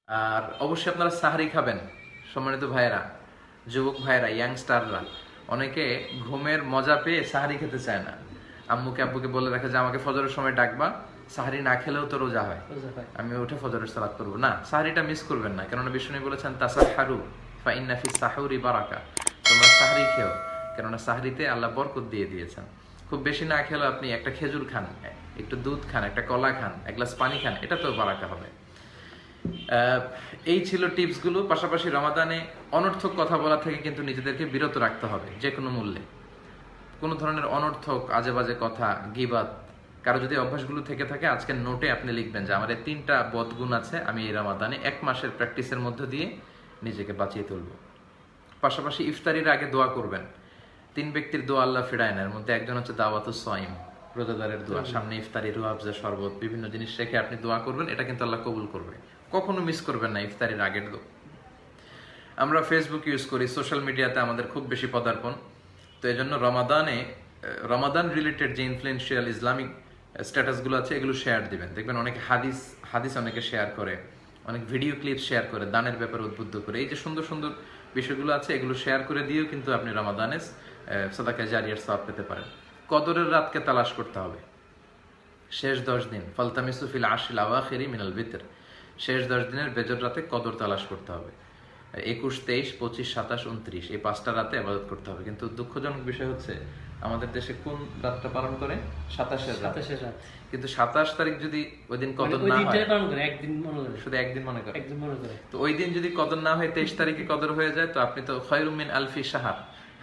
আর অবশ্যই আপনারা সাহারি খাবেন। সম্মানিত ভাইয়েরা, যুবক ভাইয়েরা, ইয়াংস্টাররা অনেকে ঘুমের মজা পেয়ে সাহারি খেতে চায় না। আম্মুকে আব্বুকে বলে রাখে যে আমাকে ফজরের সময় ডাকবা, সাহারি না খেলেও তো রোজা হয়, আমি উঠে ফজরের সালাত করবো না। সাহারিটা মিস করবেন না, কেননা বিষ্ণু বলেছেন তাসাহহারু ফা ইন্না ফিস সাহুরি বারাকা, তোমরা সাহারি খেও, কেননা সাহারিতে আল্লাহ বরকত দিয়ে দিয়েছেন। খুব বেশি না খেলেও আপনি একটা খেজুর খান, একটু দুধ খান, একটা কলা খান, এক গ্লাস পানি খান, এটা তো বারাকা হবে। এই ছিল টিপসগুলো। পাশাপাশি রমাদানে অনর্থক কথা বলা থেকে কিন্তু নিজেদেরকে বিরত রাখতে হবে যে কোনো মূল্যে। কোনো ধরনের অনর্থক আজে বাজে কথা, গীবাত, কারো যদি অভ্যাসগুলো থেকে থাকে আজকের নোটে আপনি লিখবেন যে আমার এই 3টা বদগুণ আছে, আমি এই রমাদানে 1 মাসের প্র্যাকটিসের মধ্য দিয়ে নিজেকে বাঁচিয়ে তুলব। পাশাপাশি ইফতারির আগে দোয়া করবেন। 3 ব্যক্তির দোয়া আল্লাহ ফিরায় না, এর মধ্যে একজন হচ্ছে দাওয়াতুস সাইম, রোজাদারের দোয়া। সামনে ইফতারি, রুয়াবজা, শরবত, বিভিন্ন জিনিস রেখে আপনি দোয়া করবেন, এটা কিন্তু আল্লাহ কবুল করবে। কখনো মিস করবেন না ইফতারির আগের দোয়া। আমরা ফেসবুক ইউজ করি, সোশ্যাল মিডিয়াতে আমাদের খুব বেশি পদার্পণ, তো এই জন্য রমাদান রিলেটেড যে ইনফ্লুয়েন্সিয়াল ইসলামিক স্ট্যাটাসগুলো আছে এগুলো শেয়ার দিবেন। দেখবেন অনেক হাদিস অনেকে শেয়ার করে, অনেক ভিডিও ক্লিপ শেয়ার করে, দানের ব্যাপারে উদ্বুদ্ধ করে। এই যে সুন্দর সুন্দর বিষয়গুলো আছে এগুলো শেয়ার করে দিয়েও কিন্তু আপনি রমাদানে সাদাকা জারিয়ার সওয়াব পেতে পারেন। কদরের রাতকে তালাশ করতে হবে। শেষ 10 দিন, ফালতামিসু ফিল আশরিল আওয়াখিরি মিনাল বিতর, শেষ 10 দিনের বেজর রাতে কদর তালাশ করতে হবে। 21, 23, 25, 27, 29 এই 5টা রাতে ইবাদত করতে হবে। কিন্তু দুঃখজনক বিষয় হচ্ছে আমাদের দেশে কোন রাতটা পালন করে? 27 রাত। কিন্তু 27 তারিখ যদি ওই দিন কদর না হয়, শুধু একদিন মনে করে, তো ওই দিন যদি কদর না হয় 23 তারিখে কদর হয়ে যায়, তো আপনি তো খায়রুম মিন আলফি শাহর,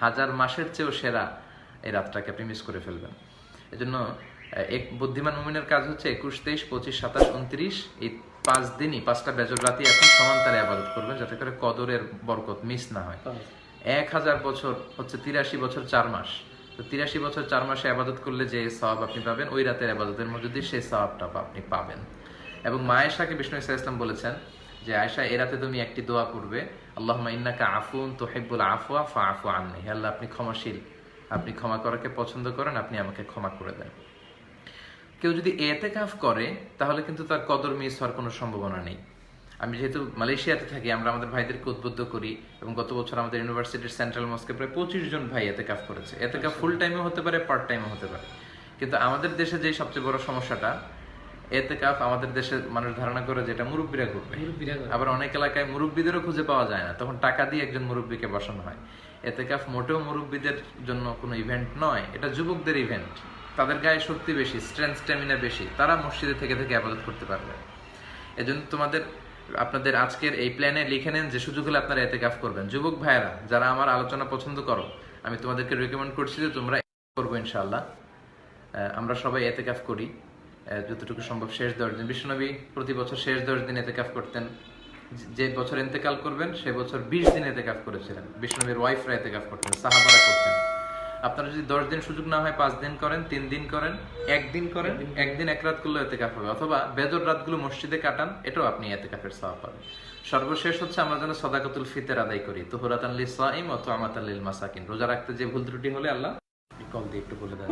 1000 মাসের চেয়েও সেরা এই রাতটাকে আপনি মিস করে ফেলবেন। এজন্য এক বুদ্ধিমান মুমিনের কাজ হচ্ছে 21, 23, 25, 27, 29 এই 5 দিনই, 5টা বেজর রাতই আপনি সমান তারে ইবাদত করবেন, যাতে করে কদরের বরকত মিস না হয়। 1000 বছর হচ্ছে 83 বছর 4 মাস, তো 83 বছর 4 মাসে ইবাদত করলে যে সওয়াব আপনি পাবেন, ওই রাতের ইবাদতের মধ্যে দিয়ে সেই সওয়াবটা আপনি পাবেন। এবং মা আয়েশাকে বিষ্ণু সাল্লাল্লাহু আলাইহি ওয়াসাল্লাম বলেছেন যে আয়েশা, এই রাতে তুমি একটি দোয়া করবে, আল্লাহুম্মা ইন্নাকা আফুন তুহিব্বুল আফওয়া ফাআফু আননি, হে আল্লাহ আপনি ক্ষমাশীল, আপনি ক্ষমা করাকে পছন্দ করেন, আপনি আমাকে ক্ষমা করে দেন। কেউ যদি ইতিকাফ করে তাহলে কিন্তু তার কদর মিস হওয়ার কোনো সম্ভাবনা নেই। আমি যেহেতু মালয়েশিয়াতে থাকি, আমরা আমাদের ভাইদেরকে উদ্বুদ্ধ করি, এবং গত বছর আমাদের ইউনিভার্সিটির সেন্ট্রাল মস্কে প্রায় 25 জন ভাই ইতিকাফ করেছে। ইতিকাফ ফুল টাইমও হতে পারে, পার্ট টাইমও হতে পারে। কিন্তু আমাদের দেশে যে সবচেয়ে বড় সমস্যাটা, ইতিকাফ আমাদের দেশে মানুষ ধারণা করে যেটা মুরব্বীরা করবে, আবার অনেক এলাকায় মুরব্বীদেরও খুঁজে পাওয়া যায় না, তখন টাকা দিয়ে একজন মুরব্বীকে বসানো হয়। ইতিকাফ মোটেও মুরব্বীদের জন্য কোনো ইভেন্ট নয়, এটা যুবকদের ইভেন্ট। তাদের গায়ে শক্তি বেশি, স্ট্রেংথ স্ট্যামিনা বেশি, তারা মসজিদে থেকে থেকে ইবাদত করতে পারবে। এজন্য আপনাদের আজকের এই প্ল্যানে লিখে নেন যে সুযোগ হলে আপনারা ইতিকাফ করবেন। যুবক ভাইয়েরা যারা আমার আলোচনা পছন্দ করো, আমি তোমাদেরকে রেকমেন্ড করছি যে তোমরা করবো ইনশাআল্লাহ। আমরা সবাই ইতিকাফ করি যতটুকু সম্ভব শেষ 10 দিন। বিশ্বনবী প্রতি বছর শেষ 10 দিন ইতিকাফ করতেন। যে বছর ইন্তেকাল করবেন সে বছর 20 দিন ইতিকাফ করেছিলেন। বিশ্বনবীর ওয়াইফরা ইতিকাফ করতেন, সাহাবারা করতেন। আপনারা যদি 10 দিন সুযোগ না হয় 5 দিন করেন, 3 দিন করেন, 1 দিন করেন, একদিন এক রাত করলেও ইতিকাফ হবে, অথবা বেজর রাতগুলো মসজিদে কাটান, এটাও আপনি ইতিকাফের সওয়াব পাবেন। সর্বশেষ হচ্ছে আমরা যেন সাদাকাতুল ফিতর আদায় করি, তুহরাতান লিস-সাইম ওয়া তু'মাতান লিল মাসাকিন। রোজা রাখতে যে ভুল ত্রুটি হলে আল্লাহ কল দিয়ে একটু বলে দেন।